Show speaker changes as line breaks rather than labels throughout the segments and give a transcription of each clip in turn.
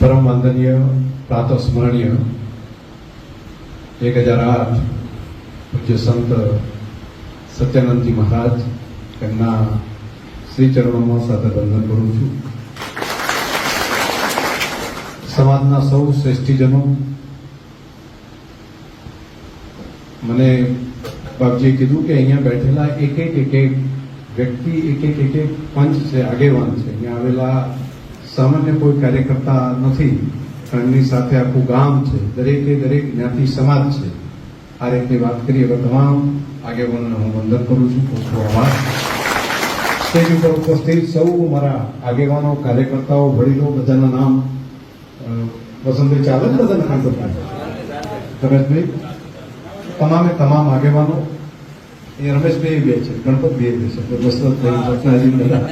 પરમ વંદનીય પ્રાતસ્મરણીય 1008 પૂજ્ય સંત સત્યાનંદજી મહારાજ એમના શ્રી ચરણોમાં સાથે વંદન કરું છું. સમાજના સૌ શ્રેષ્ઠીજનો, મને બાપજીએ કીધું કે અહીંયા બેઠેલા એક એક વ્યક્તિ, એક પંચ છે, આગેવાન છે. અહીંયા આવેલા સામાન્ય કોઈ કાર્યકર્તા નથી, પણ એમની સાથે આખું ગામ છે, દરેકે દરેક જ્ઞાતિ સમાજ છે. આ રીતની વાત કરી. હવે તમામ આગેવાનોને હું વંદન કરું છું. ખૂબ ખૂબ આભાર. સ્ટેજ ઉપર ઉપસ્થિત સૌ મારા આગેવાનો, કાર્યકર્તાઓ, વડીલો, બધાના નામ વસંતભાઈ ચાલે ને? બધાને ખાતો રમેશભાઈ, તમામ આગેવાનો. અહીંયા રમેશભાઈ બે છે, ગણપતભાઈ બે છે, વસંતભાઈ, રત્નાજી, બધા.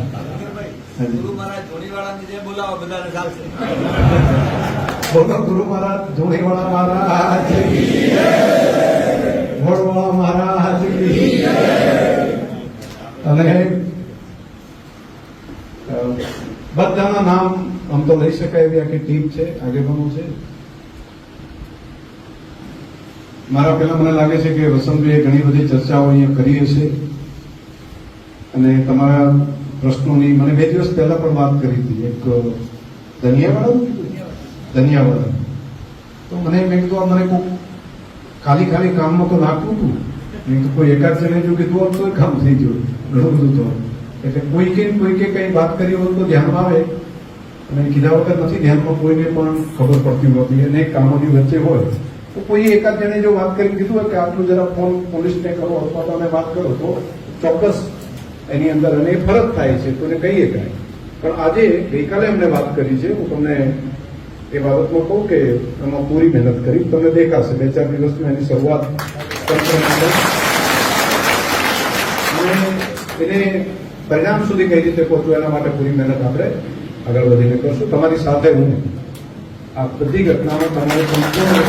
બોલો ગુરુ મહારાજ જોણીવાળા મહારાજ, વડવા મહારાજ. અને બધાના નામ આમ તો લઈ શકાય એવી આખી ટીમ છે, આગેવાનો છે. મારા પહેલા મને લાગે છે કે વસંતભાઈએ ઘણી બધી ચર્ચાઓ અહીંયા કરી હશે અને તમારા પ્રશ્નોની મને 2 દિવસ પહેલા પણ વાત કરી હતી. એક ધનિયાવાળા તો મને મેં કીધું મને કોઈ ખાલી કામમાં તો લાગતું હતું. મેં કીધું કોઈ એકાદ જણે જો કીધું હોત તો કામ થઈ ગયું, ઘણું બધું તો. એટલે કોઈ કઈ વાત કરી હોત તો ધ્યાનમાં આવે, અને કીધા વગર નથી ધ્યાનમાં કોઈને પણ ખબર પડતી હોતી. અને કામોની વચ્ચે હોય તો કોઈ એકાદ જણે જો વાત કરી કીધું હોય કે આટલું જરા ફોન પોલીસને કરો અથવા તમે વાત કરો તો ચોક્કસ એની અંદર અને ફરક થાય છે, તો એને કહીએ કાંઈ. પણ આજે ગઈકાલે અમને વાત કરી છે, હું તમને એ બાબતમાં કહું કે એમાં પૂરી મહેનત કરી. તમને દેખાશે 2-4 દિવસમાં એની શરૂઆત એને પરિણામ સુધી કઈ રીતે પહોંચવું એના માટે પૂરી મહેનત આપણે આગળ વધીને કરશું. તમારી સાથે હું આ બધી ઘટનામાં તમારે સંપૂર્ણ.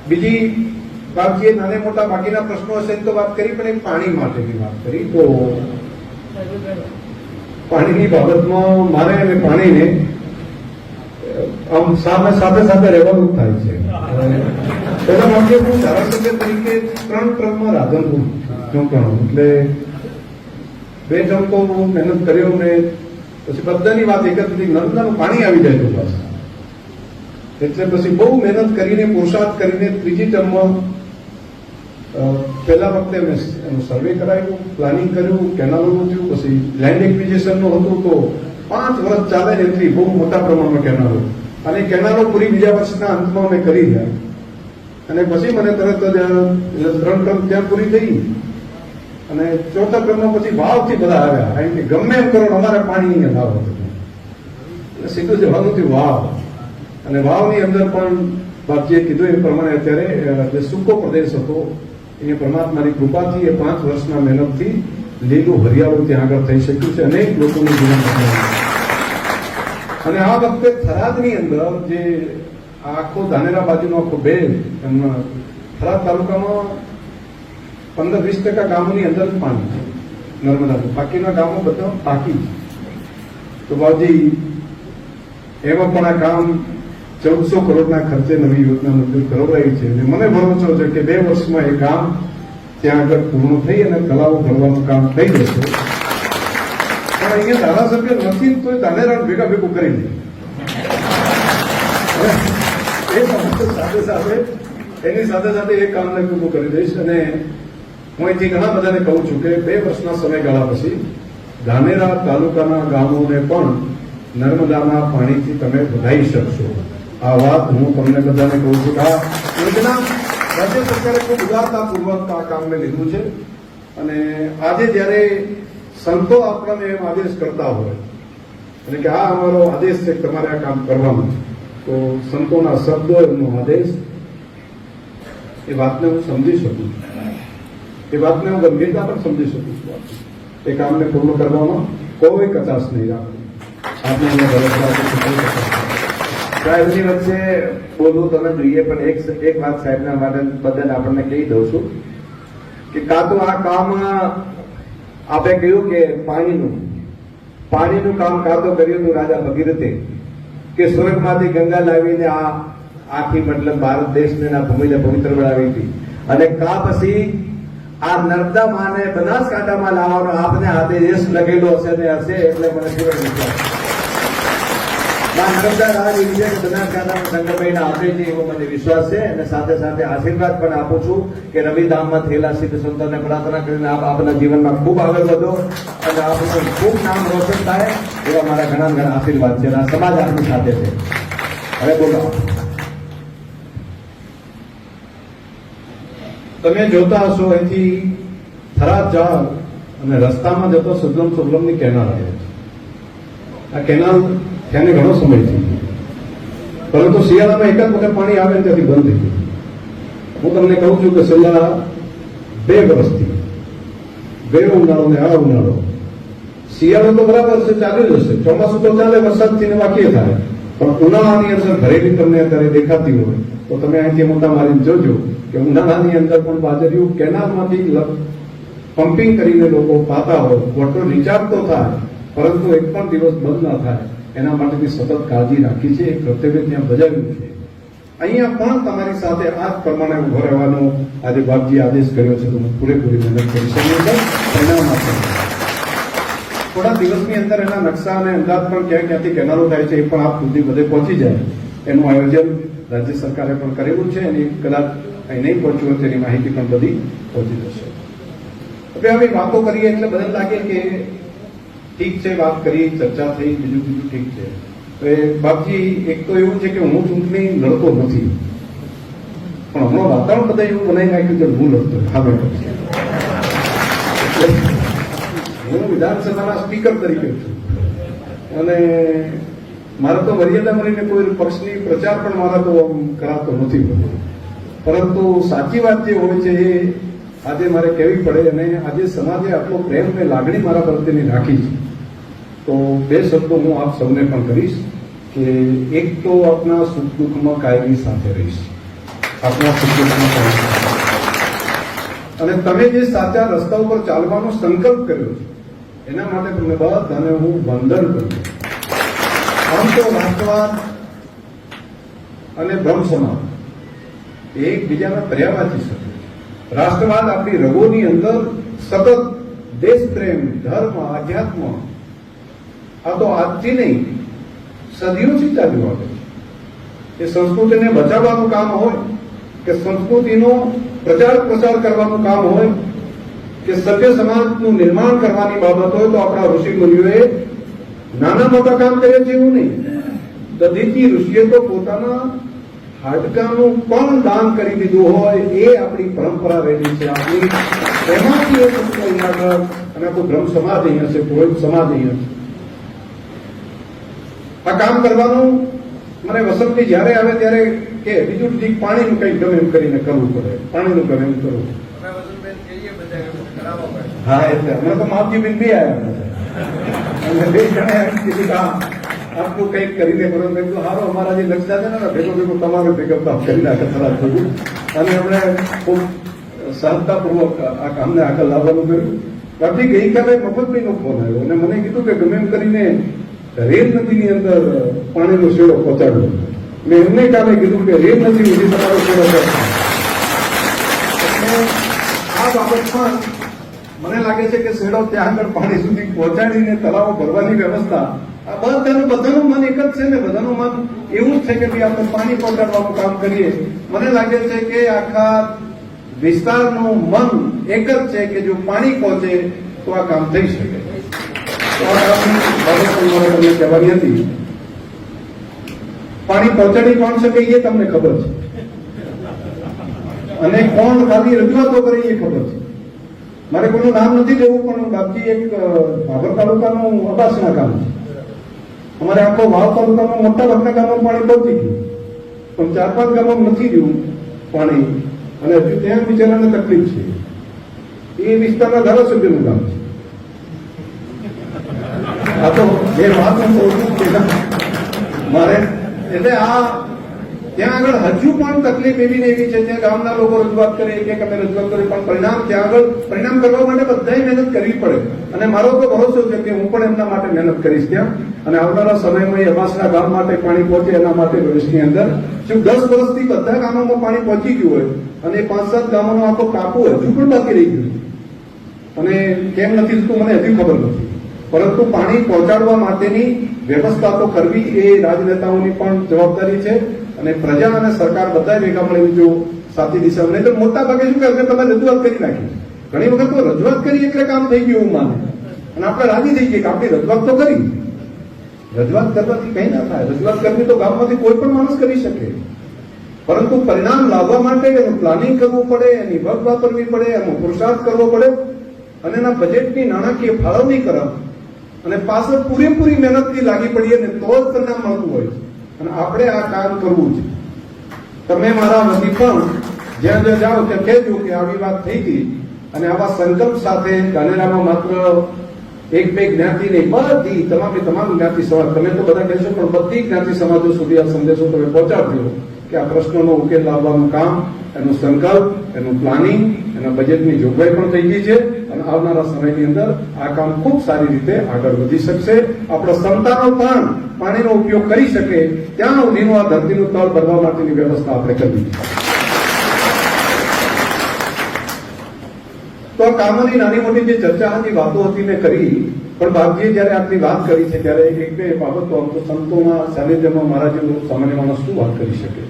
બીજી બાપજીએ નાને મોટા બાકીના પ્રશ્નો હશે તો વાત કરી, પણ એક પાણી માટેની વાત કરી. તો પાણીની બાબતમાં મારે અને પાણીને આમ સાથે રહેવાનું થાય છે. પેલા માટે હું ધારાસભ્ય તરીકે 3 ટર્મમાં રાધનપુર ચૂંટાણું, એટલે 2 ટર્મ તો હું મહેનત કર્યો ને પછી બધાની વાત એક જ હતી, નર્મદાનું પાણી આવી જાય તો બસ. એટલે પછી બહુ મહેનત કરીને, પુરુષાર્થ કરીને 3જી ટર્મમાં પહેલા વખતે મેં એનું સર્વે કરાવ્યું, પ્લાનિંગ કર્યું, કેનાલોનું થયું, પછી લેન્ડ એક્વિઝિશનનું હતું. તો 5 વર્ષ ચાલે ને એટલી બહુ મોટા પ્રમાણમાં કેનાલો, અને કેનાલો પૂરી બીજા વર્ષના અંતમાં મેં કરી ગયા. અને પછી મને તરત જ 3 ટર્મ ત્યાં પૂરી થઈ. અને 4થા ક્રમમાં પછી વાવથી બધા આવ્યા, કારણ કે ગમે એમ કરો અમારે પાણી અહીંયા લાવો હતું. એટલે સીધું જવાનું થયું વાવ. અને વાવની અંદર પણ બાપજીએ કીધું એ પ્રમાણે અત્યારે જે સૂકો પ્રદેશ હતો એ પરમાત્માની કૃપાથી એ 5 વર્ષના મહેનતથી લીલું હરિયાળું ત્યાં આગળ થઈ શક્યું છે. અનેક લોકોનું જીવન બદલાયું. અને આ વખતે થરાદની અંદર જે આખો ધાનેરા બાજુનો આખો બેલ, એમના થરાદ તાલુકામાં 15-20% ગામોની અંદર પાણી છે નર્મદાનું, બાકીના ગામો બધા બાકી છે. તો બાપજી એમાં પણ આ કામ 1400 કરોડના ખર્ચે નવી યોજના મંજૂર કરાવડાવી છે. અને મને ભરોસો છે કે 2 વર્ષમાં એ કામ ત્યાં આગળ પૂર્ણ થઈ અને તળાવો ભરવાનું કામ થઈ જશે. પણ અહીંયા ધારાસભ્ય નથી તો એ ધાનેરા ભેગું કરી દે. એ સાથે એની સાથે એ કામને પૂરું કરી દઈશ. અને હું અહીંથી ઘણા બધાને કહું છું કે 2 વર્ષના સમયગાળા પછી ધાનેરા તાલુકાના ગામોને પણ નર્મદાના પાણીથી તમે વધાઈ શકશો. આ વાત હું તમને બધાને કહું છું કે આ યોજના રાજ્ય સરકારે ખૂબ ઉદારતાપૂર્વક આ કામને લીધું છે. અને આજે જયારે સંતો આપણને એમ આદેશ કરતા હોય અને કે આ અમારો આદેશ છે તમારે આ કામ કરવાનું, તો સંતોના શબ્દો, એમનો આદેશ, એ વાતને હું સમજી શકું છું. એ વાતને હું ગંભીરતા પણ સમજી શકું છું. એ કામને પૂર્ણ કરવામાં કોઈ કચાશ નહીં રાખવું. આપણે
સાહેબની વચ્ચે બોલવું તમે જોઈએ, પણ એક વાત સાહેબના માટે બદલ આપણને કહી દઉં છું કે કાં તો આ કામ આપણે કહ્યું કે પાણીનું પાણીનું કામ કાં તો કર્યું હતું રાજા ભગીરથે કે સ્વર્ગમાંથી ગંગા લાવીને આ આખી મતલબ ભારત દેશને ના ભૂમિને પવિત્ર બનાવી હતી, અને કા પછી આ નર્મદા માને બનાસકાંઠામાં લાવવાનો આપને હાથે યશ લગેલો હશે ને હશે, એટલે મને પૂરો વિશ્વાસ નર્મદા રાજ એવી છે કે બનાસકાંઠામાં શંકરભાઈના હાથે છે એવો મને વિશ્વાસ છે, અને સાથે સાથે આશીર્વાદ પણ આપું છું કે રવિધામમાં થયેલા સિદ્ધ સંતોને પ્રાર્થના કરીને આપ આપના જીવનમાં ખૂબ આગળ વધો અને આપનું ખૂબ નામ રોશન થાય એવા મારા ઘણા ઘણા આશીર્વાદ છે, અને આ સમાજ આપની સાથે છે. હવે બોલો.
તમે જોતા હશો અહીંથી થરાદ જાઓ અને રસ્તામાં જતો સુગમ સુગમની કેનાલ આવે છે. આ કેનાલ ત્યાંને ઘણો સમય થઈ ગયો, પરંતુ શિયાળામાં એક જ વખત પાણી આવે ને ત્યાંથી બંધ થઈ ગયું. હું તમને કહું છું કે છેલ્લા 2 વર્ષથી ગયો ઉનાળો ને આ ઉનાળો, શિયાળો તો બરાબર છે, ચાલ્યું જ હશે, ચોમાસું તો ચાલે, વરસાદથી ને વાક્ય થાય, પણ ઉનાળાની અંદર ભરેલી તમને અત્યારે દેખાતી હોય તો તમે અહીંથી મોટા મારીને જોજો કે ઉનાળાની અંદર પણ બાજરીયું કેનાલમાંથી પમ્પિંગ કરીને લોકો પાતા હોય, વોટર રિચાર્જ તો થાય પરંતુ એક પણ દિવસ બંધ ના થાય એના માટેની સતત કાળજી રાખી છે, એક કર્તવ્ય ત્યાં બજાવ્યું છે. અહીંયા પણ તમારી સાથે આ જ પ્રમાણે ઉભો રહેવાનો આજે બાપજી આદેશ કર્યો છે, તો હું પૂરેપૂરી મહેનત કરી શકું છું. પરિણામ આપે થોડા દિવસની અંદર એના નકશા અને અંદાજ પણ ક્યાં ક્યાંથી કેનાલો થાય છે એ પણ આપ સુધી બધે પહોંચી જાય એનું આયોજન રાજ્ય સરકારે પણ કરેલું છે, અને કદાચ અહીં નહીં પહોંચ્યું હોય તેની માહિતી પણ બધી પહોંચી જશે. હવે આવી વાતો કરીએ એટલે બધાને લાગે કે ઠીક છે, વાત કરી, ચર્ચા થઈ, બીજું ઠીક છે. તો એ બાપજી એક તો એવું છે કે હું ચૂંટણી લડતો નથી, પણ હમણાં વાતાવરણ બધા એવું બનાવી નાખ્યું કે હું લડતો હા હું વિધાનસભાના સ્પીકર તરીકે છું, અને મારે તો મર્યાદા મળીને કોઈ પક્ષની પ્રચાર પણ મારા તો કરાતો નથી, પરંતુ સાચી વાત જે હોય છે એ આજે મારે કહેવી પડે, અને આજે સમાજે આટલો પ્રેમ અને લાગણી મારા પ્રત્યેની રાખી છે, તો 2 શબ્દો હું આપ સૌને પણ કહીશ કે એક તો આપના સુખ દુઃખમાં કાયમી સાથે રહીશ, આપના સુખ દુઃખમાં કાયમી, અને તમે જે સાચા રસ્તા ઉપર ચાલવાનો સંકલ્પ કર્યો છે એના માટે તમને બધાને હું વંદન કરું. આમ તો રાષ્ટ્રવાદ અને બ્રહ્મ સમાજ એકબીજાના પર્યાવાચી છે. રાષ્ટ્રવાદ આપણી રગોની અંદર સતત દેશ પ્રેમ, ધર્મ, આધ્યાત્મ આ તો આજથી નહીં સદીઓથી ચાલ્યું આવે છે. એ સંસ્કૃતિને બચાવવાનું કામ હોય કે સંસ્કૃતિનો પ્રચાર પ્રસાર કરવાનું કામ હોય કે સભ્ય સમાજનું નિર્માણ કરવાની બાબત હોય, તો આપણા ઋષિ મુનિઓએ નાના મોટા કામ કરે છે એવું નહીં. દધીચી ઋષિએ તો પોતાના હાડકાનું પણ દાન કરી દીધું હોય, એ આપણી પરંપરા રહેલી છે આપણી. એમાંથી એક અને કોઈ બ્રહ્મ સમાજ અહીંયા છે, કોઈ સમાજ અહીંયા છે. આ કામ કરવાનું મને વસંતની જયારે આવે ત્યારે કે બીજું ઠીક પાણીનું કંઈક ગમે એમ કરીને કરવું પડે, પાણીનું ગમે એમ કરવું. હા એટલે હમણાં તો માવજીબેન બી આવ્યા અને 2 જણા કીધું કે આટલું કંઈક કરીને કરો, મેં કીધું હારો અમારા જે લક્ષા છે ને ભેગો ભેગો તમારે ભેગા કરી નાખે ખરાબ થયું, અને એમણે ખૂબ સહજતાપૂર્વક આ કામને આગળ લાવવાનું કર્યું. બાકી ગઈકાલે મફતભાઈનો ફોન આવ્યો અને મને કીધું કે ગમે એમ કરીને રેલ નદીની અંદર પાણીનો શેડો પહોંચાડ્યો. મેં એમને કાલે કીધું કે રેલ નદી સુધી તમારો શેડો આ બાબતમાં મને લાગે છે કે શેડો ત્યાં આગળ પાણી સુધી પહોંચાડીને તળાવો ભરવાની વ્યવસ્થા, આ બધાનું મન એક જ છે ને, બધાનું મન એવું જ છે કે ભાઈ આપણે પાણી પહોંચાડવાનું કામ કરીએ. મને લાગે છે કે આખા વિસ્તારનું મન એક જ છે કે જો પાણી પહોંચે તો આ કામ થઈ શકે. તમને કહેવાની હતી, પાણી પહોંચાડી કોણ શકે એ તમને ખબર છે, અને કોણ ખાલી રજૂઆતો કરે એ ખબર છે. મારે કોઈનું નામ નથી લેવું, પણ બાકી એક ભાભર તાલુકાનું અબાસના ગામ છે. અમારે આખો વાવ તાલુકામાં મોટા ભાગના ગામમાં પાણી પહોંચી ગયું, પણ 4-5 ગામમાં નથી રહ્યું પાણી, અને હજુ ત્યાં બિચારાને તકલીફ છે. એ વિસ્તારના ધારાસભ્યનું ગામ છે. આ તો જે વાત હું કહું છું મારે એટલે આ ત્યાં આગળ હજુ પણ તકલીફ એવી ને એવી છે. ત્યાં ગામના લોકો રજૂઆત કરે કે અમે રજૂઆત કરી, પણ પરિણામ ત્યાં આગળ પરિણામ કરવા માટે બધાએ મહેનત કરવી પડે. અને મારો તો ભરોસો છે કે હું પણ એમના માટે મહેનત કરીશ ત્યાં. અને આવનારા સમયમાં એ અબાસના ગામ માટે પાણી પહોંચે એના માટે ભવિષ્યની અંદર શું 10 વર્ષથી બધા ગામોમાં પાણી પહોંચી ગયું હોય અને 5-7 ગામોનો આખો કાપુ હજુ પણ બાકી રહી ગયું. અને કેમ નથી થતું મને હજી ખબર નથી, પરંતુ પાણી પહોંચાડવા માટેની વ્યવસ્થા તો કરવી એ રાજનેતાઓની પણ જવાબદારી છે. અને પ્રજા અને સરકાર બધા ભેગા મળીને જો સાચી દિશા, નહીં તો મોટા ભાગે શું કહે તમે રજૂઆત કરી નાખી. ઘણી વખત તો રજૂઆત કરી એટલે કામ થઈ ગયું એવું માને અને આપણે રાજી થઈ ગઈએ કે આપણી રજૂઆત તો કરી. રજૂઆત કરવાથી કઈ ના થાય. રજૂઆત કરવી તો ગામમાંથી કોઈ પણ માણસ કરી શકે, પરંતુ પરિણામ લાવવા માટે એનું પ્લાનિંગ કરવું પડે, એની વગ વાપરવી પડે, એનો પુરુષાર્થ કરવો પડે અને એના બજેટની નાણાકીય ફાળવણી કરવા અને પાછળ પૂરેપૂરી મહેનતથી લાગી પડીએ ને તો જ પરિણામ મળતું હોય. અને આપણે આ કામ કરવું છે. તમે મારા વતી પણ જ્યાં જ્યાં જાઓ ત્યાં કહેજો કે આવી વાત થઈ ગઈ અને આવા સંકલ્પ સાથે ધાનેરામાં માત્ર એક બે જ્ઞાતિ નહીં, બધી તમામ જ્ઞાતિ સમાજ, તમે તો બધા કહેશો પણ બધી જ્ઞાતિ સમાજો સુધી આ સંદેશો તમે પહોંચાડજો કે આ પ્રશ્નોનો ઉકેલ લાવવાનું કામ, એનું સંકલ્પ, એનું પ્લાનિંગ, એના બજેટની જોગવાઈ પણ થઈ ગઈ છે અને આવનારા સમયની અંદર આ કામ ખૂબ સારી રીતે આગળ વધી શકશે. આપણા સંતાનો પણ પાણીનો ઉપયોગ કરી શકે ત્યાં સુધીનું આ ધરતીનું તળ ભરવા માટેની વ્યવસ્થા આપણે કરવી છે. તો આ કામની નાની મોટી જે ચર્ચા હતી, વાતો હતી મેં કરી, પણ બાપજીએ જયારે આટલી વાત કરી છે ત્યારે એક બે બાબતો આમ તો સંતોના સાનિધ્યમાં મારા જેવો સામાન્ય માણસ શું વાત કરી શકે.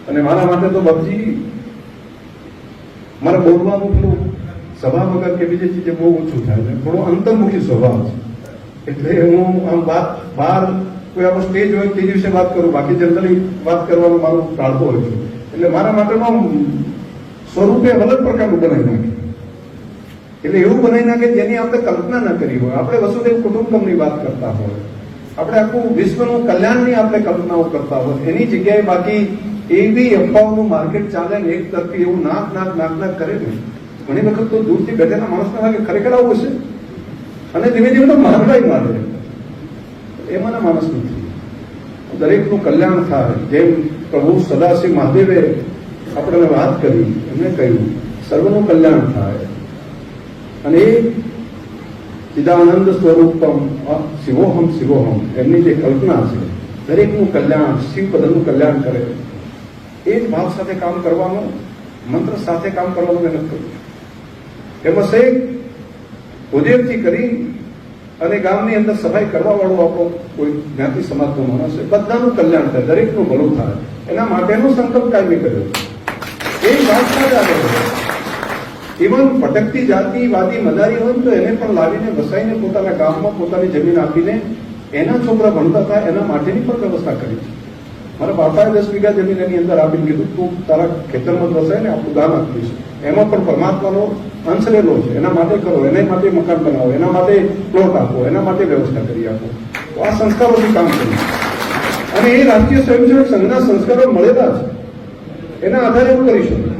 અને મારા માટે તો બાપજી મારે બોલવાનું થોડું સભા વગર કે બીજી ચીજે બહુ ઓછું થાય છે, થોડો અંતર્મુખી સ્વભાવ છે. એટલે હું આમ વાત બહાર કોઈ આપણો સ્ટેજ હોય તે દિવસે વાત કરું, બાકી જનરલી વાત કરવાનું મારું ટાળતો હોય છે. એટલે મારા માટેમાં સ્વરૂપે અલગ પ્રકારનું બનાવી નાખે. એટલે એવું બનાવી નાખે જેની આપણે કલ્પના ન કરી હોય. આપણે વસુદેવ કુટુંબકમની વાત કરતા હોય, આપણે આખું વિશ્વનું કલ્યાણની આપણે કલ્પનાઓ કરતા હોય, એની જગ્યાએ બાકી એવી અફવાઓનું માર્કેટ ચાલે ને એક તરફી એવું નાક કરે ને ઘણી વખત તો દૂરથી બેઠેલા માણસને લાગે ખરેખર આવું હશે અને ધીમે ધીમે તો મારવાય મારે. એમાંના માણસ નથી. દરેકનું કલ્યાણ થાય. જેમ પ્રભુ સદાશિવ મહાદેવે આપણને વાત કરી, એમને કહ્યું સર્વનું કલ્યાણ થાય. અને એ ચિદાનંદ સ્વરૂપમ શિવોહમ એમની જે કલ્પના છે, દરેકનું કલ્યાણ, શિવપદનું કલ્યાણ કરે, એ જ ભાવ સાથે કામ કરવાનું, મંત્ર સાથે કામ કરવાનું મહેનત કરું. એમાં શેખ ઉદયથી કરી અને ગામની અંદર સફાઈ કરવા વાળો આપણો કોઈ જ્ઞાતિ સમાજનો માણસ છે, બધાનું કલ્યાણ થાય, દરેકનું ભલું થાય, એના માટેનો સંકલ્પ કાયમી કર્યો. એ વાત સાથે આગળ ઇવન ભટકતી જાતિવાદી મદારી હોય તો એને પણ લાવીને વસાઈને પોતાના ગામમાં પોતાની જમીન આપીને એના છોકરા ભણતા થાય એના માટેની પણ વ્યવસ્થા કરી છે. મારા બાપાએ 10 વીઘા જમીન એની અંદર આપીને કીધું તું તારા ખેતરમાં વસાય ને આપણું ગામ આપીશ. એમાં પણ પરમાત્માનો અંશ રહેલો છે, એના માટે કરો, એના માટે મકાન બનાવો, એના માટે પ્લોટ આપો, એના માટે વ્યવસ્થા કરી આપો. તો આ સંસ્કારોથી કામ કર્યું અને એ રાષ્ટ્રીય સ્વયંસેવક સંઘના સંસ્કારો મળેલા છે, એના આધારે હું કરી શકું.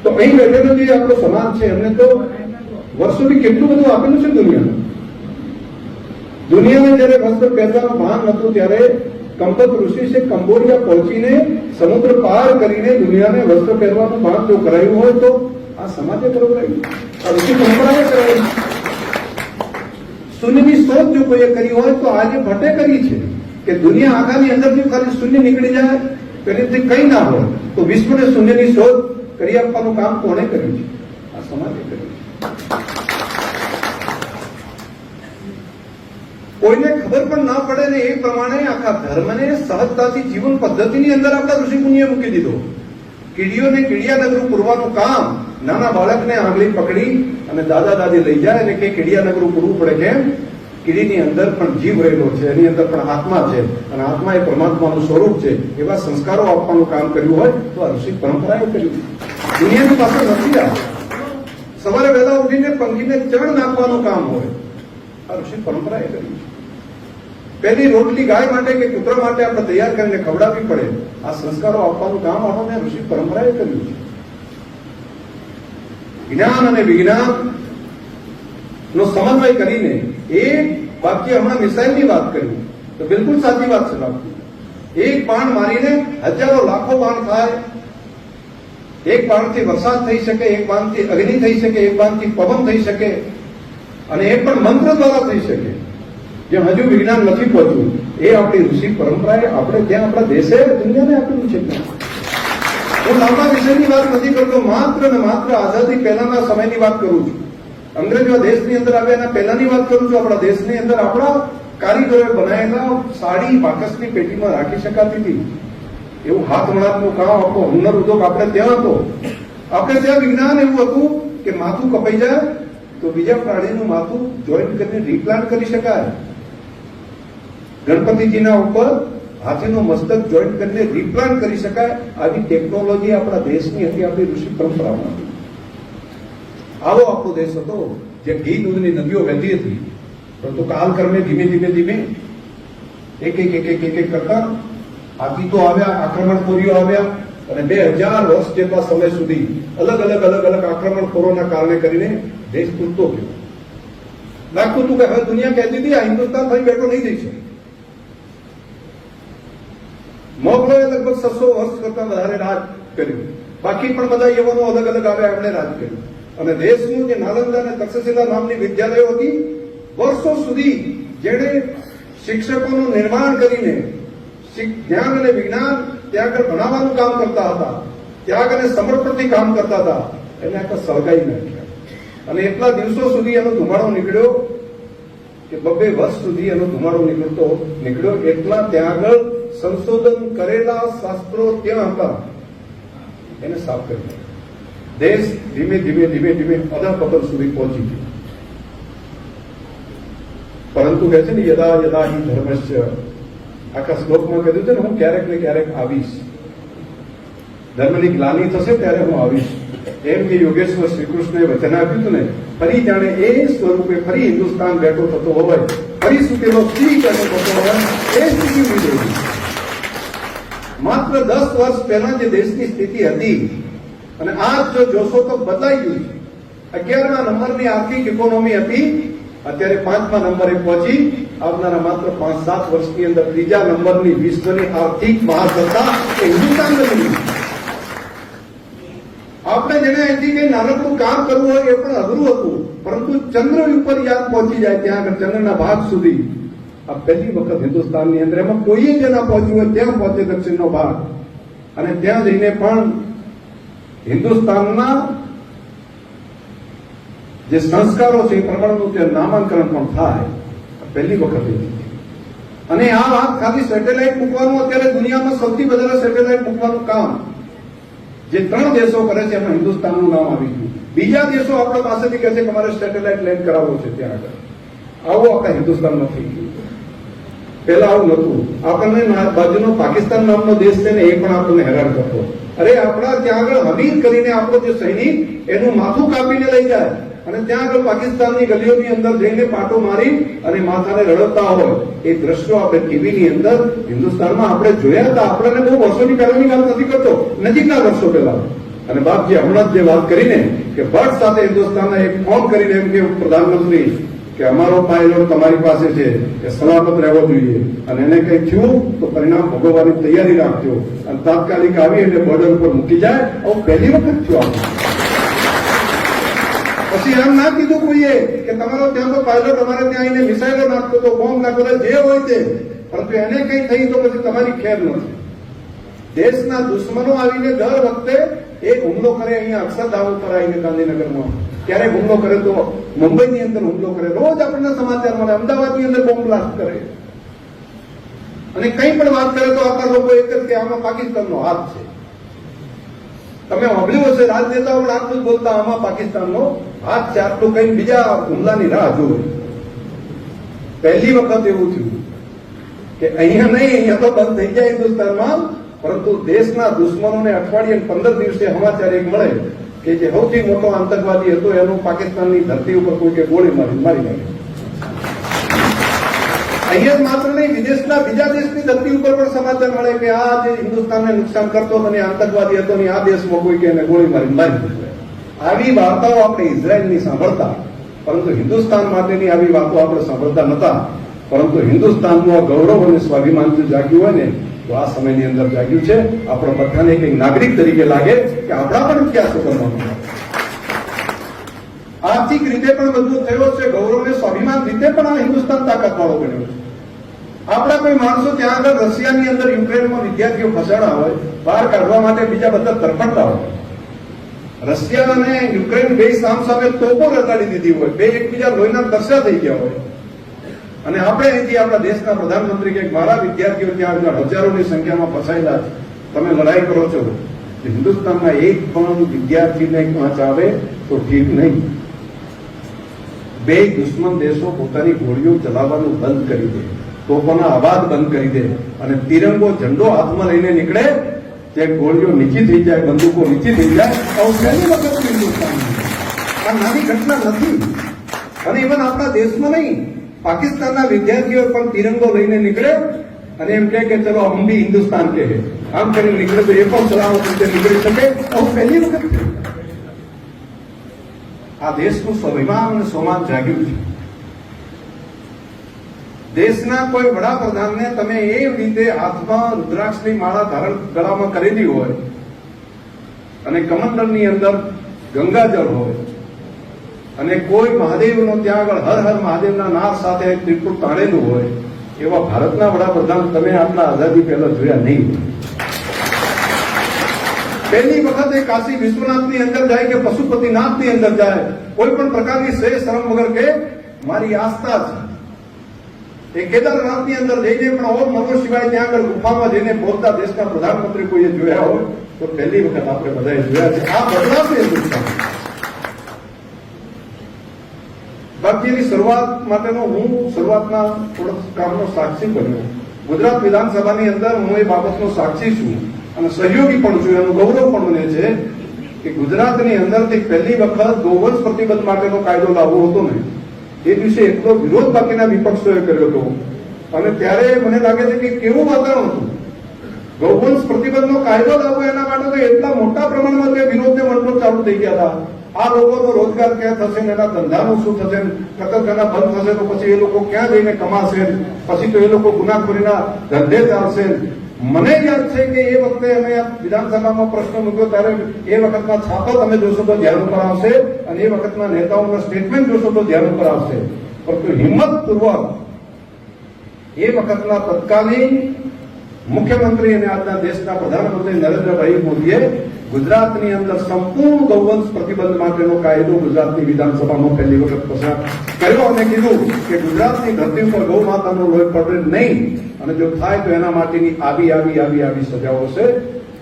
તો અહીં બેઠેલો જે આપણો સમાજ છે એમને તો વર્ષોથી કેટલું બધું આપેલું છે દુનિયાને. દુનિયાને જયારે વસ્ત્ર પહેરવાનું ભાન હતું ત્યારે કંપત ઋષિ છે કંબોડિયા પહોંચીને સમુદ્ર પાર કરીને દુનિયાને વસ્ત્ર પહેરવાનું ભાન જો કરાયું હોય તો આ સમાજે કરાવ્યું, આ ઋષિ પરંપરાએ કરાવ્યું. શૂન્યની શોધ જો કોઈએ કરી હોય તો આજે ભટ્ટે કરી છે કે દુનિયા આખાની અંદરથી ખાલી શૂન્ય નીકળી જાય, પેલીથી કંઈ ના હોય તો વિશ્વને શૂન્યની શોધ કરી આપવાનું કામ કોણે કર્યું છે? આ સમાજે કર્યું છે. કોઈને ખબર પણ ના પડે ને એ પ્રમાણે આખા ધર્મને સહજતાથી જીવન પદ્ધતિની અંદર આપણા ઋષિમુનિએ મૂકી દીધો. કીડીઓને કીડિયાનગરું પૂરવાનું કામ, નાના બાળકને આંગળી પકડી અને દાદા દાદી લઈ જાય અને કે કીડિયાનગરું પૂરવું પડે. કેમ? કીડીની અંદર પણ જીવ રહેલો છે, એની અંદર પણ આત્મા છે અને આત્મા એ પરમાત્માનું સ્વરૂપ છે. એવા સંસ્કારો આપવાનું કામ કર્યું હોય તો આ ઋષિ પરંપરાએ કર્યું. દુનિયાની પાસે નથી આ. સવારે વહેલા ઉઠીને પંખીને ચણ નાખવાનું કામ હોય, આ ઋષિ પરંપરાએ કર્યું. પહેલી રોટલી ગાય માટે કે કૂતરા માટે આપણે તૈયાર કરીને ખવડાવવી પડે, આ સંસ્કારો આપવાનું કામ આપણને ઋષિ પરંપરાએ કર્યું છે. જ્ઞાન અને વિજ્ઞાન નો સમન્વય કરીને એક વાક્ય હમણાં મિસાઇલની વાત કરી તો બિલકુલ સાચી વાત છે બાપુ. એક બાણ મારીને હજારો લાખો બાણ થાય. એક બાણથી વરસાદ થઈ શકે, એક બાણથી અગ્નિ થઈ શકે, એક બાણથી પવન થઈ શકે, અને એ પણ મંત્ર દ્વારા થઈ શકે. જેમ હજુ વિજ્ઞાન નથી પહોંચ્યું એ આપણી ઋષિ પરંપરાએ આપણે ત્યાં આપણા દેશે દુનિયાને આપેલું છે. હું લાંબા વિષયની વાત નથી કરતો, માત્ર ને માત્ર આઝાદી પહેલાના સમયની વાત કરું છું. અંગ્રેજો દેશની અંદર આવ્યા એના પહેલાની વાત કરું છું. આપણા દેશની અંદર આપણા કારીગરોએ બનાવેલા સાડી બાકસની પેટીમાં રાખી શકાતી હતી. એવું હાથ વણાટનું કામ, આપણો હુનર ઉદ્યોગ આપણે ત્યાં હતો. આપણે ત્યાં વિજ્ઞાન એવું હતું કે માથું કપાઈ જાય તો બીજા પ્રાણીનું માથું જોઈન્ટ કરીને રીપ્લાન્ટ કરી શકાય. ગણપતિજીના ઉપર હાથીનું મસ્તક જોઈન્ટ કરીને રીપ્લાન્ટ કરી શકાય. આવી ટેકનોલોજી આપણા દેશની હતી, આપણી ઋષિ પરંપરામાં હતી. આવો આપણો દેશ હતો જે ઘી દૂધની નદીઓ વહેતી હતી. પરંતુ કાલક્રમે ધીમે ધીમે ધીમે એક કરતા હાથી તો આવ્યા, આક્રમણખોરીઓ આવ્યા, અને 2000 વર્ષ જેટલા સમય સુધી અલગ અલગ આક્રમણખોરોના કારણે કરીને દેશ તૂટતો ગયો. લાગતું હતું કે હવે દુનિયા કહેતી હતી આ હિન્દુસ્તાન થઈ બેઠો નહીં થઈ શકે. મોગલોએ લગભગ 600 વર્ષ કરતા વધારે રાજ કર્યું. બાકી પણ બધા યવનો અલગ આવ્યા, એમણે રાજ કર્યું. અને દેશનું જે નાલંદા અને તક્ષશિલા નામની વિદ્યાલયો હતી, વર્ષો સુધી જેણે શિક્ષકોનું નિર્માણ કરીને જ્ઞાન અને વિજ્ઞાન ત્યાં આગળ ભણાવવાનું કામ કરતા હતા, ત્યાગ અને સમર્પણથી કામ કરતા હતા, એને આખા સળગાઈ નાખ્યા. અને એટલા દિવસો સુધી એનો ધુમાડો નીકળ્યો કે 2 વર્ષ સુધી એનો ધુમાડો નીકળ્યો. એટલા ત્યાં આગળ સંશોધન કરેલા શાસ્ત્રો ત્યાં હતા, એને સાફ કરી નાખ્યા. દેશ ધીમે ધીમે અધઃપતન સુધી પહોંચી ગયો. પરંતુ કહે છે ને યદા યદા હિ ધર્મસ્ય, આખા શ્લોકમાં કહ્યું છે ને હું ક્યારેક ને ક્યારેક આવીશ. ધર્મની ગ્લાનિ થશે ત્યારે હું આવીશ. એમ કે યોગેશ્વર શ્રીકૃષ્ણએ વચન આપ્યું હતું ને, ફરી જાણે એ સ્વરૂપે ફરી હિન્દુસ્તાન બેઠો થતો હોય, ફરી સુતેલો સ્ત્રી બેઠો થતો હોય, એ સ્થિતિ ઉભી થઈ. માત્ર 10 વર્ષ પહેલા જે દેશની સ્થિતિ હતી અને આજ જો જોશો તો બદલાઈ ગયું છે. 11મા નંબરની આર્થિક ઇકોનોમી હતી, અત્યારે 5મા નંબરે પહોંચી. આવનારા માત્ર 5-7 વર્ષની અંદર 3જા નંબરની વિશ્વની આર્થિક મહાસત્તા એ હિન્દુસ્તાન બની. આપણે જેને અહીંથી કઈ નાનકડું કામ કરવું હોય એ પણ અઘરું હતું, પરંતુ ચંદ્ર ઉપર યાદ પહોંચી જાય ત્યાં આગળ ચંદ્રના ભાગ સુધી. આ પહેલી વખત હિન્દુસ્તાનની અંદર, એમાં કોઈએ જ ના પહોંચ્યું હોય ત્યાં પહોંચે દક્ષિણનો ભાગ. અને ત્યાં જઈને પણ હિન્દુસ્તાનના જે સંસ્કારો છે એ પ્રમાણનું ત્યાં નામાંકન પણ થાય. પહેલી વખત. અને આ વાત ખાલી સેટેલાઇટ મૂકવાનું, અત્યારે દુનિયામાં સૌથી વધારે સેટેલાઇટ મૂકવાનું કામ જે 3 દેશો કરે છે એમાં હિન્દુસ્તાનનું નામ આવી ગયું. બીજા દેશો આપણા પાસેથી કહે છે કે અમારે સેટેલાઇટ લેન્ડ કરાવવો છે ત્યાં આગળ. આવું આપણા હિન્દુસ્તાનમાં થઈ ગયું. પહેલા આવું નતું. આપણને બાજુનો પાકિસ્તાન નામનો દેશ છે ને, એ પણ આપણને હેરાન કરતો. અરે આપણા ત્યાં આગળ હમીર કરીને આપણો જે સૈનિક એનું માથું કાપીને લઈ જાય અને ત્યાં આગળ પાકિસ્તાનની ગલીઓની અંદર જઈને પાટો મારી અને માથાને રડતા હોય એ દ્રશ્યો આપણે ટીવીની અંદર હિન્દુસ્તાનમાં આપણે જોયા હતા. આપણને બહુ વર્ષોની પહેલાની વાત નથી કરતો, નજીકના વર્ષો પહેલા. અને બાપજી હમણાં જ જે વાત કરીને કે ભટ્ટ સાથે હિન્દુસ્તાનના એક ફોન કરીને એમ કે પ્રધાનમંત્રી કે અમારો પાયલોટ તમારી પાસે છે એ સલામત રહેવો જોઈએ, અને એને કઈ થયું તો પરિણામ ભોગવવાની તૈયારી રાખજો, અને તાત્કાલિક આવી એટલે બોર્ડર ઉપર મૂકી જાય. આવું પહેલી વખત થયું. પછી એમ ના કીધું કોઈએ કે તમારો ત્યાં તો પાયલોટ અમારે ત્યાં આવીને મિસાઇલો નાખતો હતો, બોમ્બ નાખતો હતો, જે હોય તે, પરંતુ એને કઈ થઈ તો પછી તમારી ખેર નથી. દેશના દુશ્મનો આવીને દર વખતે એક હુમલો કરે. અહીંયા અક્ષરધામ ઉપર આવીને ગાંધીનગરમાં ક્યારેક હુમલો કરે તો મુંબઈની અંદર હુમલો કરે. રોજ આપણને સમાચાર મળે. અમદાવાદની અંદર બોમ્બ બ્લાસ્ટ કરે. અને કંઈ પણ વાત કરે તો આપણા લોકો એક જ કે આમાં પાકિસ્તાનનો હાથ છે. તમે સાંભળ્યું હશે રાજનેતાઓ પણ આટલું જ બોલતા આમાં પાકિસ્તાનનો હાથ છે. આટલું કઈ બીજા હુમલાની રાહ જોવે. પહેલી વખત એવું થયું કે અહીંયા નહીં, અહીંયા તો બંધ થઈ જાય હિન્દુસ્તાનમાં, પરંતુ દેશના દુશ્મનોને અઠવાડિયે 15 દિવસે સમાચાર એક મળે કે જે સૌથી મોટો આતંકવાદી હતો એનું પાકિસ્તાનની ધરતી ઉપર કોઈ કે ગોળી મારી નાખે. અહીંયા જ માત્ર નહીં, વિદેશના બીજા દેશની ધરતી ઉપર પણ સમાચાર મળે કે આ જે હિન્દુસ્તાનને નુકસાન કરતો હતો ને આતંકવાદી હતો ને આ દેશમાં કોઈ કે એને ગોળી મારી દીધું. આવી વાર્તાઓ આપણે ઇઝરાયલની સાંભળતા, પરંતુ હિન્દુસ્તાન માટેની આવી વાતો આપણે સાંભળતા નતા. પરંતુ હિન્દુસ્તાનનું ગૌરવ અને સ્વાભિમાન જો જાગ્યું હોય ને, તો આ સમયની અંદર જાગ્યું છે. આપણે બધાને એક નાગરિક તરીકે લાગે કે આપણા પણ ઇતિહાસ કરવાનો, આર્થિક રીતે પણ મજબૂત થયો છે, ગૌરવને સ્વાભિમાન રીતે પણ આ હિન્દુસ્તાન તાકાતવાળો બન્યો છે. આપણા કોઈ માણસો ત્યાં આગળ રશિયાની અંદર યુક્રેનમાં વિદ્યાર્થીઓ ફસાણા હોય, બહાર કાઢવા માટે બીજા બધા તરફડતા હોય. રશિયા અને યુક્રેન બે સામે તોપો રગાડી દીધી હોય, બે એકબીજા લોહીના તરસા થઈ ગયા હોય, અને આપણે અહીંથી આપણા દેશના પ્રધાનમંત્રી કે મારા વિદ્યાર્થીઓ ત્યાં આગળ હજારોની સંખ્યામાં ફસાયેલા છે, તમે લડાઈ કરો છો. હિન્દુસ્તાનના એક પણ વિદ્યાર્થીને વાંચ આવે તો ઠીક નહીં. બે દુશ્મન દેશો પોતાની ગોળીઓ ચલાવવાનું બંધ કરી દે, તોપોના અવાજ બંધ કરી દે અને તિરંગો ઝંડો હાથમાં લઈને નીકળે, જે ગોળીઓ નીચી થઈ જાય, બંદૂકો નીચી થઈ જાય. આવું પહેલી વખત હિન્દુસ્તાન, આ નાની ઘટના નથી. અને ઇવન આપણા દેશમાં નહીં, પાકિસ્તાનના વિદ્યાર્થીઓ પણ તિરંગો લઈને નીકળે અને એમ કહે કે ચલો હમ ભી હિન્દુસ્તાન કે હે, આમ કરીને નીકળે તો એ પણ સલામત રીતે નીકળી શકે. આવું પહેલી વખત આ દેશનું સ્વાભિમાન અને સ્વમાન જાગ્યું છે. દેશના કોઈ વડાપ્રધાનને તમે એ રીતે હાથમાં રુદ્રાક્ષની માળા ધારણ ગળામાં કરેલી હોય અને કમંડળની અંદર ગંગાજળ હોય અને કોઈ મહાદેવનો ત્યાં આગળ હર હર મહાદેવના નાદ સાથે ત્રિપુટ તાણેલું હોય, એવા ભારતના વડાપ્રધાન તમે આપણા આઝાદી પહેલા જોયા નહીં. પહેલી વખત એ કાશી વિશ્વનાથની અંદર જાય કે પશુપતિનાથની અંદર જાય, કોઈ પણ પ્રકારની સે શરમ વગર કે મારી આસ્થા છે. એ કેદારનાથની અંદર જઈને પણ ઓમ નમો શિવાય ત્યાં આગળ ગુફામાં જઈને બોલતા દેશના પ્રધાનમંત્રી કોઈએ જોયા હોય તો પહેલી વખત આપણે બધાએ જોયા છે. આ બદલાવ છે હિન્દુસ્તાન. બાકીની શરૂઆત માટેનો હું શરૂઆતના થોડોક કામનો સાક્ષી બન્યો. ગુજરાત વિધાનસભાની અંદર હું એ બાબતનો સાક્ષી છું અને સહયોગી પણ છું. એનું ગૌરવ પણ મને છે કે ગુજરાતની અંદરથી પહેલી વખત ગૌવંશ પ્રતિબંધ માટેનો કાયદો લાવવો હતો ને, એ દિવસે એટલો વિરોધ બાકીના વિપક્ષોએ કર્યો હતો. અને ત્યારે મને લાગે છે કે કેવું વાતાવરણ હતું. ગૌવંશ પ્રતિબંધનો કાયદો લાવવો એના માટે તો એટલા મોટા પ્રમાણમાં તે વિરોધને મંડળો ચાલુ થઈ ગયા હતા. આ લોકોનો રોજગાર ક્યાં થશે ને એના ધંધાનું શું થશે, કતલખાના બંધ થશે તો પછી એ લોકો ક્યાં જઈને કમાશે, પછી તો એ લોકો ગુનાખોરીના ધંધે ચાલશે. મને યાદ છે કે એ વખતે અમે વિધાનસભામાં પ્રશ્ન મૂક્યો ત્યારે એ વખતના છાપો તમે જોશો તો ધ્યાન ઉપર આવશે અને એ વખતના નેતાઓના સ્ટેટમેન્ટ જોશો તો ધ્યાન ઉપર આવશે. પરંતુ હિંમતપૂર્વક એ વખતના તત્કાલીન મુખ્યમંત્રી અને આજના દેશના પ્રધાનમંત્રી નરેન્દ્રભાઈ મોદીએ ગુજરાતની અંદર સંપૂર્ણ ગૌવંશ પ્રતિબંધ માટેનો કાયદો ગુજરાતની વિધાનસભામાં પહેલી વખત પસાર કર્યો અને કીધું કે ગુજરાતની ધરતી ઉપર ગૌ માતાનો લોહી પડે નહીં અને જો થાય તો એના માટેની આવી સજાઓ છે.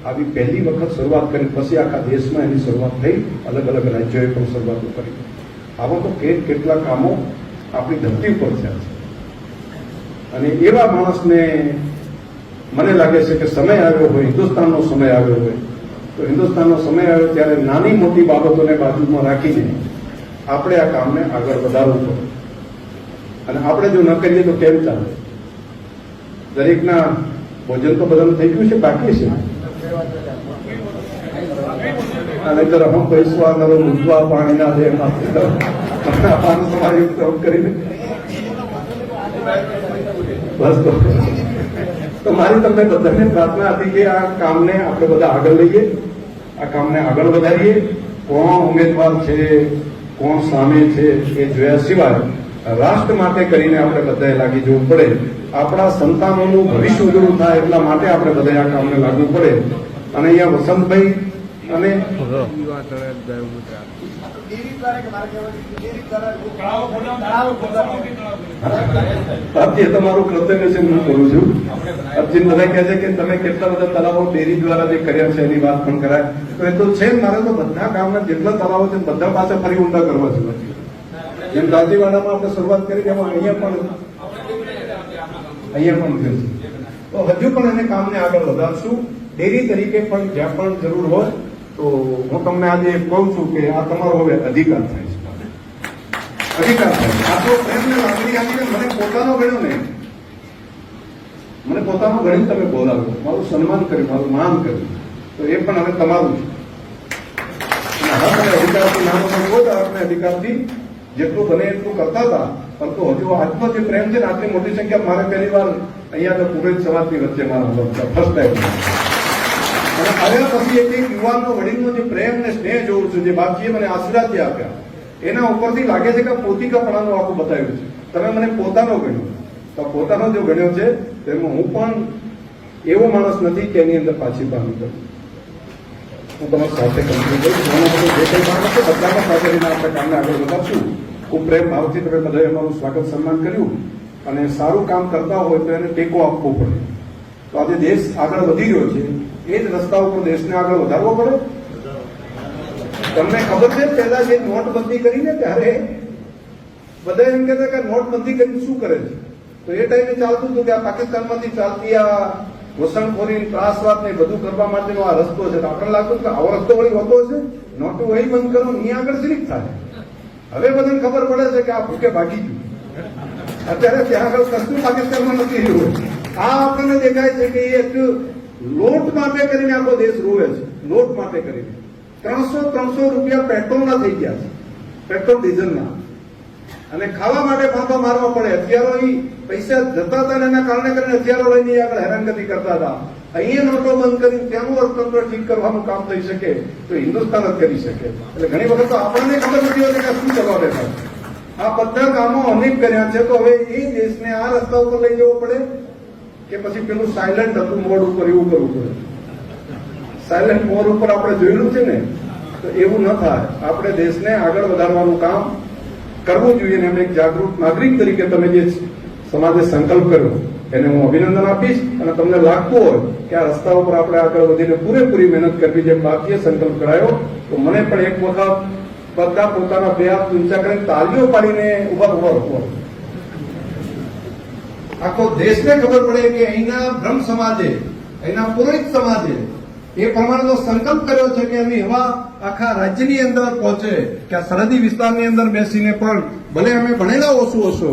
આવી પહેલી વખત શરૂઆત કરી, પછી આખા દેશમાં એની શરૂઆત થઈ, અલગ અલગ રાજ્યોએ પણ શરૂઆત કરી. આવા તો કેટલા કામો આપણી ધરતી ઉપર થયા છે. અને એવા માણસને મને લાગે છે કે સમય આવ્યો હોય, હિન્દુસ્તાનનો સમય આવ્યો હોય તો હિન્દુસ્તાનનો સમય આવ્યો ત્યારે નાની મોટી બાબતોને બાજુમાં રાખીને આપણે આ કામને આગળ વધારવું પડે. અને આપણે જો ન કરીએ તો કેમ ચાલે? દરેકના ભોજન તો બધાનું થઈ ગયું છે, બાકી છે. નહીતર હમ પૈસા નરો મૂકવા પાણીના દે તમારી કરીને બસ તો મારી તમને બધાને પ્રાર્થના હતી કે આ કામને આપણે બધા આગળ લઈએ, આ કામને આગળ વધારીએ. કોણ ઉમેદવાર છે, કોણ સામે છે એ જોયા સિવાય રાષ્ટ્ર માટે કરીને આપણે બધાએ લાગી જવું પડે. આપણા સંતાનોનું ભવિષ્ય ઉજળું થાય એટલા માટે આપણે બધાએ આ કામને લાગવું પડે. અને અહીંયા વસંતભાઈ અને તમારું કર્તવ્ય છે, હું કરું છું. અર્જુન બધા કહે છે કે તમે કેટલા બધા તલાવો ડેરી દ્વારા જે કર્યા છે એની વાત પણ કરાય તો એ તો છે. મારે તો બધા ગામના જેટલા તલાવો છે બધા પાસે ફરી ઊંડા કરવા છે. જેમ દાંતીવાડામાં આપણે શરૂઆત કરી એમાં અહીંયા પણ થયું છે. તો હજુ પણ એને કામને આગળ વધારશું. ડેરી તરીકે પણ જ્યાં પણ જરૂર હોય તો હું તમને આજે કહું છું કે આ તમારો હવે અધિકાર થાય છે. અધિકાર થાય છે. આ તો પ્રેમને લાગણી આપીને મને પોતાનો ગણ્યો ને, મને પોતાનો ગણી તમે બોલાવો, મારું સન્માન કર્યું, મારું માન કર્યું, તો એ પણ હવે તમારું છે. હક અને અધિકારથી નાનો હોય, હક અને અધિકારથી જેટલું બને એટલું કરતા હતા પરંતુ હજુ આજનો જે પ્રેમ છે ને આટલી મોટી સંખ્યા મારે પહેલી વાર અહીંયા તો પુરોહિત સમાજની વચ્ચે મારા ફર્સ્ટ ટાઈમ અને આવ્યા પછી એક યુવાનનો વડીલનો જે પ્રેમ ને સ્નેહ જોઉં છું, જે બાપજીએ મને આશીર્વાદ જે આપ્યા એના ઉપરથી લાગે છે કે પોતિકાપણાનું આખું બતાવ્યું છે. તમે મને પોતાનો ગણ્યો, તો પોતાનો જો ગણ્યો છે તેમાં હું પણ એવો માણસ નથી કે એની અંદર પાછી પામી કરું. હું તમારી સાથે કન્ટિન્યુ કરું છું. જે કંઈ કામ હશે બધામાં સાથે રહીને આપણે કામને આગળ વધારશું. ખૂબ પ્રેમ ભાવથી તમે બધાએ અમારું સ્વાગત સન્માન કર્યું અને સારું કામ કરતા હોય તો એને ટેકો આપવો પડે. તો આજે દેશ આગળ વધી રહ્યો છે, એ જ રસ્તા ઉપર દેશને આગળ વધારવો પડે. તમને ખબર છે પહેલા જે નોટબંધી કરીને ત્યારે બધા એમ કહેતા કે નોટબંધી કરીને શું કરે છે, તો એ ટાઈમે ચાલતું હતું કે આ પાકિસ્તાનમાંથી ચાલતી આ ઘૂસણખોરી ત્રાસવાદ ને બધું કરવા માટેનો આ રસ્તો છે. આપણે લાગતું કે આવો રસ્તો વળી હોતો છે, નોટો વહી બંધ કરો અહીં આગળ શરીક થાય. હવે બધાને ખબર પડે છે કે આ ભૂકે ભાગી ગયું. અત્યારે ત્યાં આગળ કશું પાકિસ્તાનમાં નથી રહ્યું. આ આપણને દેખાય છે કે એ લોટ માટે કરીને આખો દેશ રોવે છે. લોટ માટે કરીને 300 રૂપિયા પેટ્રોલના થઈ ગયા છે, પેટ્રોલ ડીઝલના. અને ખાવા માટે ફાંફા મારવા પડે. હથિયારો અહીં પૈસા જતા હતા એના કારણે કરીને હથિયારો લઈને આગળ હેરાનગતિ કરતા હતા. અહીંયા નોટો બંધ કરીને ત્યાંનું અર્થતંત્ર ઠીક કરવાનું કામ થઈ શકે તો હિન્દુસ્તાન જ કરી શકે. એટલે ઘણી વખત તો આપણને ખબર નથી હોતી કે શું કરવા બેઠા. આ બધા કામો અનેક કર્યા છે, તો હવે એ દેશને આ રસ્તા ઉપર લઈ જવો પડે કે પછી પેલું સાયલેન્ટ હતું મોડ ઉપર એવું કરવું પડે. સાયલેન્ટ મોડ ઉપર આપણે જોયેલું છે ને, તો એવું ન થાય. આપણે દેશને આગળ વધારવાનું કામ કરવું જોઈએ. એમને એક જાગૃત નાગરિક તરીકે તમે જે સમાજે સંકલ્પ કર્યો એને હું અભિનંદન આપીશ. અને તમને લાગતું હોય કે આ રસ્તા ઉપર આપણે આગળ વધીને પૂરેપૂરી મહેનત કરવી, જેમ બાપજીએ સંકલ્પ કરાયો, તો મને પણ એક વખત બધા પોતાના બે હાથ ઊંચા કરીને તાળીઓ પાડીને ઉભા. આખો દેશને ખબર પડે કે અહીંના બ્રહ્મ સમાજે, અહીંના પુરોહિત સમાજે એ પ્રમાણેનો સંકલ્પ કર્યો છે કે એની હવા આખા રાજ્યની અંદર પહોંચે, કે આ સરહદી વિસ્તારની અંદર બેસીને પણ ભલે અમે ભણેલા ઓછું હશો,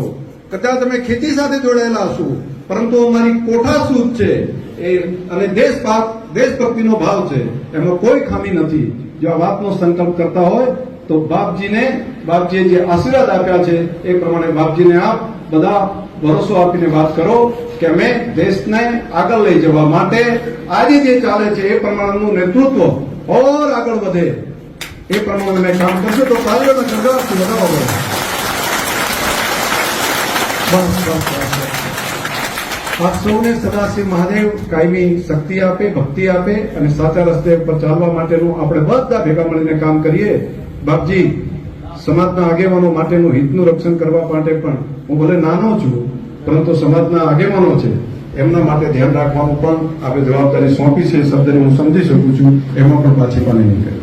કદાચ તમે ખેતી સાથે જોડાયેલા હશો, પરંતુ અમારી કોઠા શુદ્ધ છે એ અને દેશભક્તિનો ભાવ છે, એમાં કોઈ ખામી નથી. જો આ વાતનો સંકલ્પ કરતા હોય તો બાપજીએ જે આશીર્વાદ આપ્યા છે એ પ્રમાણે બાપજીને આપ બધા ભરોસો આપીને વાત કરો કે અમે દેશને આગળ લઈ જવા માટે આજે જે ચાલે છે એ પ્રમાણેનું નેતૃત્વ ઓર આગળ વધે એ પ્રમાણે અમે કામ કરશો. તો તાલીઓના ગણગણાટથી વધાવો પડે. આપ સૌને સદાશિવ મહાદેવ કાયમી શક્તિ આપે, ભક્તિ આપે અને સાચા રસ્તે પર ચાલવા માટેનું આપણે બધા ભેગા મળીને કામ કરીએ. બાપજી સમાજના આગેવાનો માટેનું હિતનું રક્ષણ કરવા માટે પણ હું ભલે નાનો છું, પરંતુ સમાજના આગેવાનો છે એમના માટે ધ્યાન રાખવાનું પણ આપણે જવાબદારી સોંપી છે. શબ્દને હું સમજી શકું છું, એમાં પણ પાછી પણ નહીં કરે.